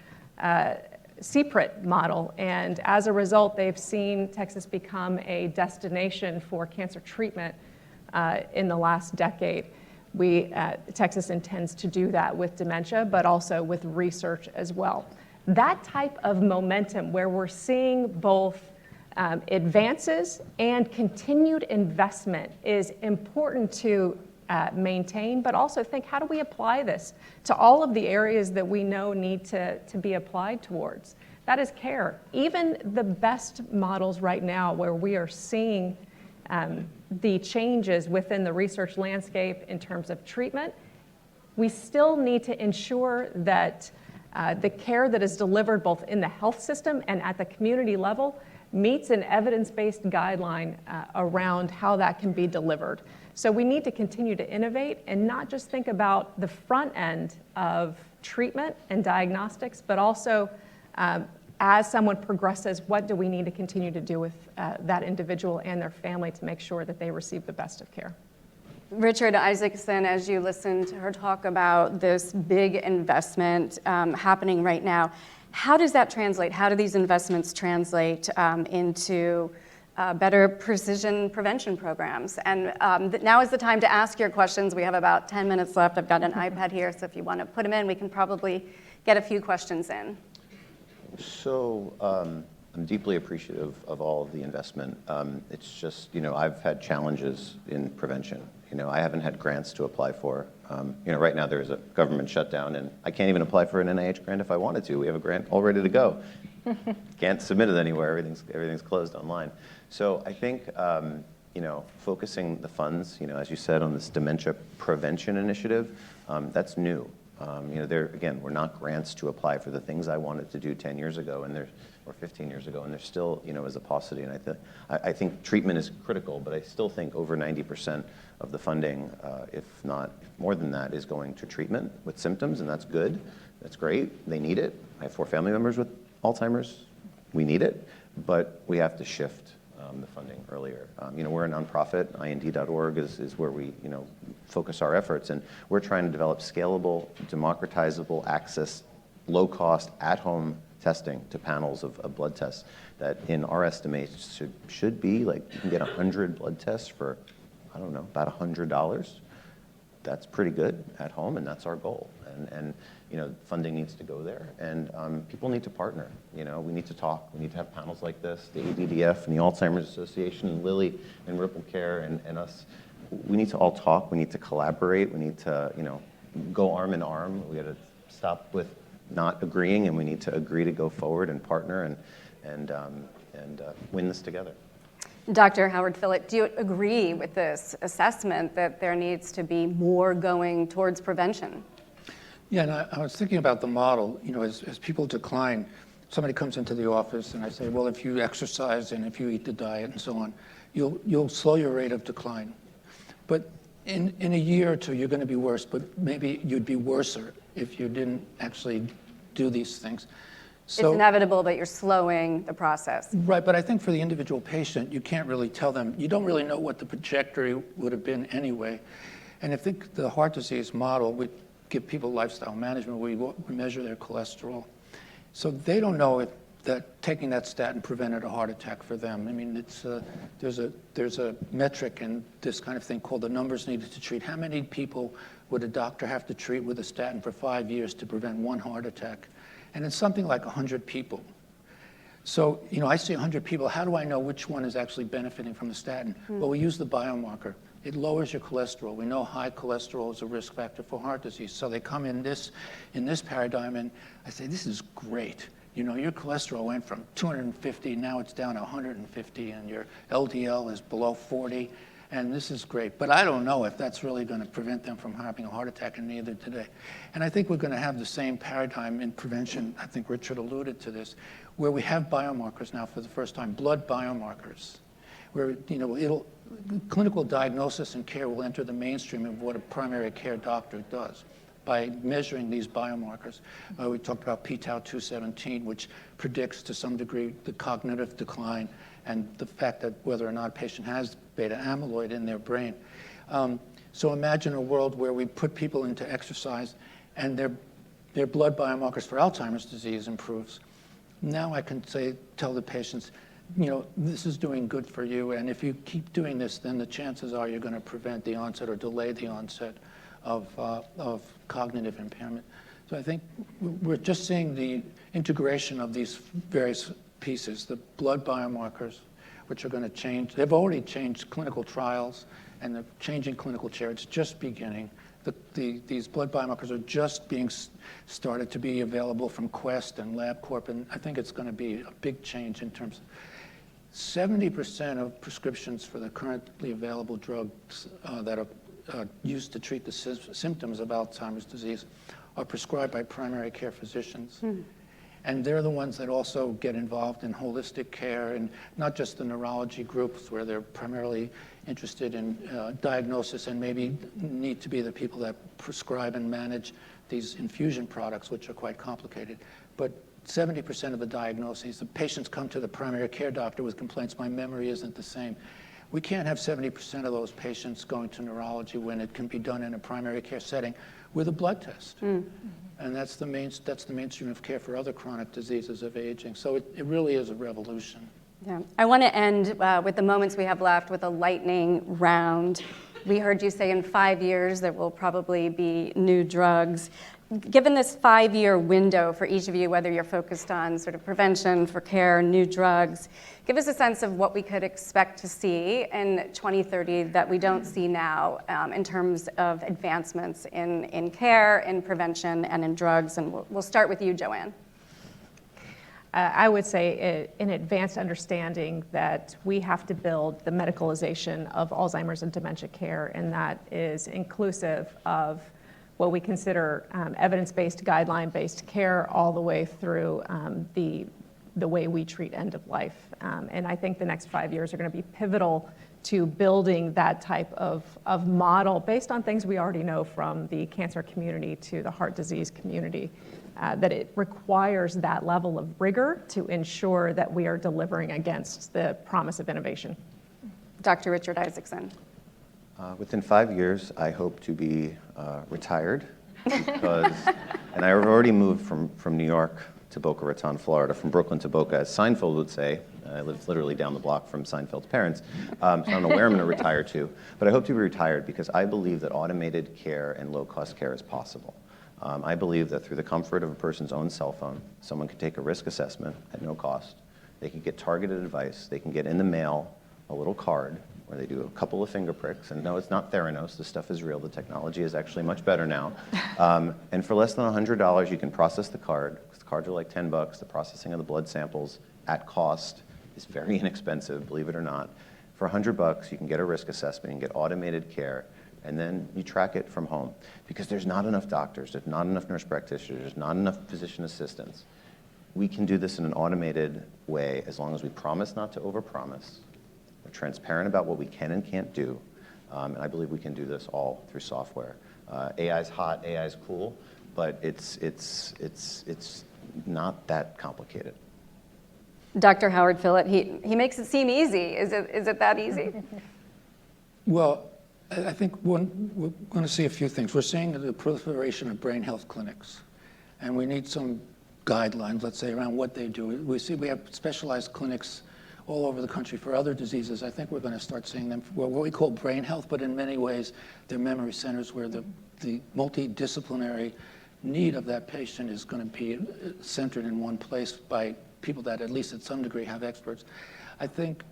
CPRIT model, and as a result, they've seen Texas become a destination for cancer treatment in the last decade. Texas intends to do that with dementia, but also with research as well. That type of momentum where we're seeing both advances and continued investment is important to maintain, but also think, how do we apply this to all of the areas that we know need to be applied towards? That is care. Even the best models right now where we are seeing the changes within the research landscape in terms of treatment, we still need to ensure that the care that is delivered both in the health system and at the community level meets an evidence-based guideline around how that can be delivered. So we need to continue to innovate and not just think about the front end of treatment and diagnostics, but also as someone progresses, what do we need to continue to do with that individual and their family to make sure that they receive the best of care? Richard Isaacson, as you listen to her talk about this big investment happening right now, how does that translate? How do these investments translate into better precision prevention programs. And now is the time to ask your questions. We have about 10 minutes left. I've got an iPad here, so if you want to put them in, we can probably get a few questions in. So I'm deeply appreciative of all of the investment. It's just, I've had challenges in prevention. I haven't had grants to apply for. Right now there's a government shutdown, and I can't even apply for an NIH grant if I wanted to. We have a grant all ready to go. Can't submit it anywhere. Everything's closed online. So I think, focusing the funds, as you said, on this dementia prevention initiative, that's new. Again, we're not grants to apply for the things I wanted to do 10 years ago, or 15 years ago, and there's still, is a paucity. And I think treatment is critical, but I still think over 90% of the funding, if not more than that, is going to treatment with symptoms, and that's good. That's great. They need it. I have 4 family members with Alzheimer's. We need it, but we have to shift the funding earlier. We're a nonprofit. IND.org is where we, focus our efforts, and we're trying to develop scalable, democratizable access, low-cost, at-home testing to panels of blood tests that, in our estimates, should be like you can get 100 blood tests for, I don't know, about $100. That's pretty good at home, and that's our goal. And funding needs to go there, and people need to partner. We need to talk. We need to have panels like this, the ADDF and the Alzheimer's Association and Lilly and Rippl Care and us. We need to all talk. We need to collaborate. We need to, go arm in arm. We got to stop with not agreeing, and we need to agree to go forward and partner and win this together. Dr. Howard Phillip, do you agree with this assessment that there needs to be more going towards prevention? Yeah, and I was thinking about the model, as people decline, somebody comes into the office and I say, well, if you exercise and if you eat the diet and so on, you'll slow your rate of decline. But in a year or two, you're going to be worse, but maybe you'd be worser if you didn't actually do these things. So, it's inevitable, but you're slowing the process. Right, but I think for the individual patient, you can't really tell them. You don't really know what the trajectory would have been anyway. And I think the heart disease model would give people lifestyle management. We measure their cholesterol. So they don't know if that taking that statin prevented a heart attack for them. I mean, there's a metric in this kind of thing called the numbers needed to treat. How many people would a doctor have to treat with a statin for 5 years to prevent one heart attack? And it's something like 100 people. So, I see 100 people. How do I know which one is actually benefiting from the statin? Well, we use the biomarker. It lowers your cholesterol. We know high cholesterol is a risk factor for heart disease. So they come in this paradigm, and I say, this is great. Your cholesterol went from 250, now it's down to 150, and your LDL is below 40, and this is great. But I don't know if that's really going to prevent them from having a heart attack, and neither today. And I think we're going to have the same paradigm in prevention. I think Richard alluded to this, where we have biomarkers now for the first time, blood biomarkers, where clinical diagnosis and care will enter the mainstream of what a primary care doctor does by measuring these biomarkers. We talked about p-tau217, which predicts to some degree the cognitive decline and the fact that whether or not a patient has beta amyloid in their brain. So imagine a world where we put people into exercise and their blood biomarkers for Alzheimer's disease improves. Now I can tell the patients, this is doing good for you, and if you keep doing this, then the chances are you're going to prevent the onset or delay the onset of cognitive impairment. So I think we're just seeing the integration of these various pieces, the blood biomarkers, which are going to change. They've already changed clinical trials, and they're changing clinical care. It's just beginning. These blood biomarkers are just being started to be available from Quest and LabCorp, and I think it's going to be a big change in terms of 70% of prescriptions for the currently available drugs that are used to treat the symptoms of Alzheimer's disease are prescribed by primary care physicians. And they're the ones that also get involved in holistic care, and not just the neurology groups where they're primarily interested in diagnosis and maybe need to be the people that prescribe and manage these infusion products, which are quite complicated. But 70% of the diagnoses, the patients come to the primary care doctor with complaints, my memory isn't the same. We can't have 70% of those patients going to neurology when it can be done in a primary care setting with a blood test. And that's the mainstream of care for other chronic diseases of aging. So it really is a revolution. Yeah. I want to end with the moments we have left with a lightning round. We heard you say in 5 years there will probably be new drugs. Given this 5-year window for each of you, whether you're focused on sort of prevention, for care, new drugs, give us a sense of what we could expect to see in 2030 that we don't see now in terms of advancements in care, in prevention, and in drugs. And we'll start with you, Joanne. I would say an advanced understanding that we have to build the medicalization of Alzheimer's and dementia care, and that is inclusive of what we consider evidence-based, guideline-based care all the way through the way we treat end of life. And I think the next 5 years are going to be pivotal to building that type of model based on things we already know from the cancer community to the heart disease community, that it requires that level of rigor to ensure that we are delivering against the promise of innovation. Dr. Richard Isaacson. Within 5 years, I hope to be retired because, and I've already moved from New York to Boca Raton, Florida, from Brooklyn to Boca, as Seinfeld would say. I live literally down the block from Seinfeld's parents, so I don't know where I'm going to retire to, but I hope to be retired because I believe that automated care and low-cost care is possible. I believe that through the comfort of a person's own cell phone, someone can take a risk assessment at no cost. They can get targeted advice. They can get in the mail a little card where they do a couple of finger pricks. And no, it's not Theranos. This stuff is real. The technology is actually much better now. And for less than $100, you can process the card. The cards are like $10. The processing of the blood samples at cost is very inexpensive, believe it or not. For $100, you can get a risk assessment and get automated care. And then you track it from home. Because there's not enough doctors, there's not enough nurse practitioners, there's not enough physician assistants. We can do this in an automated way as long as we promise not to overpromise. We're transparent about what we can and can't do. And I believe we can do this all through software. AI's hot, AI's cool, but it's not that complicated. Dr. Howard Phillott, he makes it seem easy. Is it that easy? Well, I think we're going to see a few things. We're seeing the proliferation of brain health clinics, and we need some guidelines, let's say, around what they do. We have specialized clinics all over the country for other diseases. I think we're going to start seeing them for what we call brain health, but in many ways, they're memory centers where the multidisciplinary need of that patient is going to be centered in one place by people that, at least at some degree, have experts. I think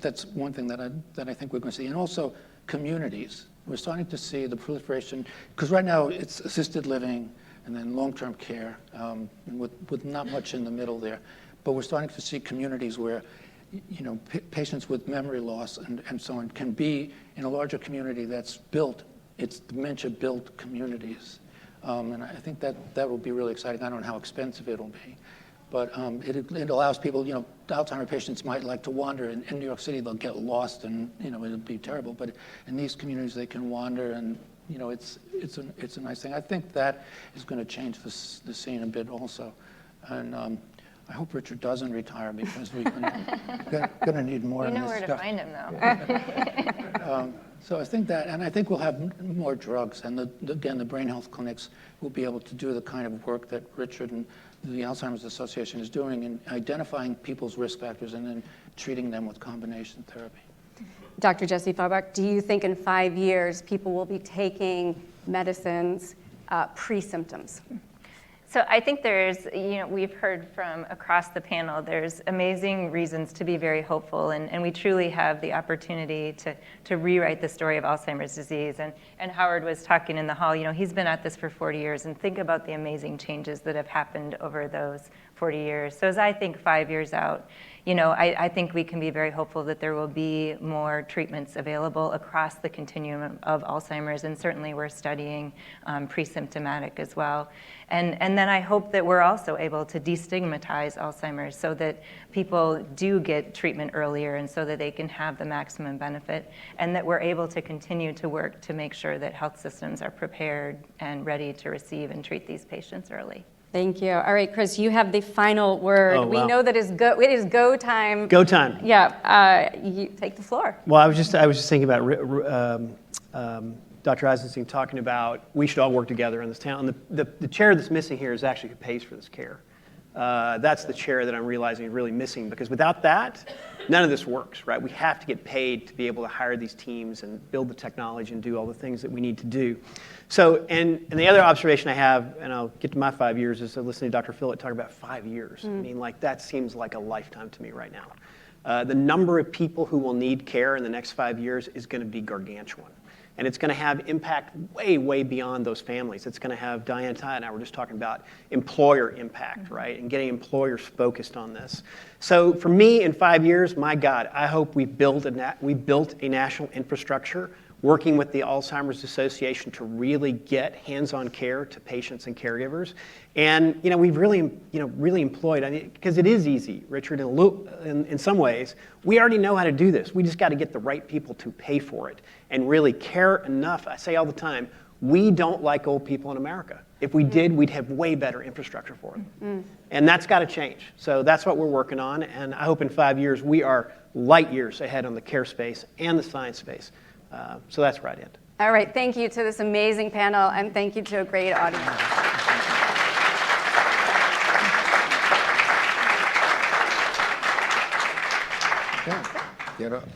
that's one thing that I think we're going to see. And also, communities. We're starting to see the proliferation, because right now it's assisted living and then long-term care, and with not much in the middle there. But we're starting to see communities where, you know, patients with memory loss and so on can be in a larger community that's built. It's dementia-built communities. And I think that will be really exciting. I don't know how expensive it'll be. But it allows people, you know, Alzheimer patients might like to wander. In New York City, they'll get lost and, you know, it'll be terrible. But in these communities, they can wander and, you know, it's a nice thing. I think that is going to change the scene a bit also. And I hope Richard doesn't retire because we're going to need more of this stuff. You know where to find him, though. So I think that, and I think we'll have more drugs. And again, the brain health clinics will be able to do the kind of work that Richard and the Alzheimer's Association is doing in identifying people's risk factors and then treating them with combination therapy. Dr. Jesse Farbach, do you think in 5 years people will be taking medicines pre-symptoms? So I think there's, you know, we've heard from across the panel, there's amazing reasons to be very hopeful, and we truly have the opportunity to rewrite the story of Alzheimer's disease. And Howard was talking in the hall, you know, he's been at this for 40 years, and think about the amazing changes that have happened over those 40 years. So as I think 5 years out, you know, I think we can be very hopeful that there will be more treatments available across the continuum of Alzheimer's, and certainly we're studying pre-symptomatic as well. And then I hope that we're also able to destigmatize Alzheimer's so that people do get treatment earlier and so that they can have the maximum benefit, and that we're able to continue to work to make sure that health systems are prepared and ready to receive and treat these patients early. Thank you. All right, Kris, you have the final word. Oh, wow. We know that it is go time. Go time. Yeah, you take the floor. Well, I was just thinking about Dr. Eisenstein talking about we should all work together in this town. The chair that's missing here is actually who pays for this care. That's the chair that I'm realizing is really missing, because without that, none of this works, right? We have to get paid to be able to hire these teams and build the technology and do all the things that we need to do. So, and the other observation I have, and I'll get to my 5 years, is listening to Dr. Phillip talk about 5 years. I mean, like, that seems like a lifetime to me right now. The number of people who will need care in the next 5 years is going to be gargantuan. And it's going to have impact way, way beyond those families. It's going to have, Diane, Ty, and I were just talking about employer impact, right? And getting employers focused on this. So for me, in 5 years, my God, I hope we built a national infrastructure working with the Alzheimer's Association to really get hands-on care to patients and caregivers. And we've really employed, I mean, because it is easy, Richard, in some ways. We already know how to do this. We just got to get the right people to pay for it and really care enough. I say all the time, we don't like old people in America. If we did, we'd have way better infrastructure for them. And that's got to change. So that's what we're working on. And I hope in 5 years, we are light years ahead on the care space and the science space. So that's where I'd end. All right, thank you to this amazing panel, and thank you to a great audience. Get up.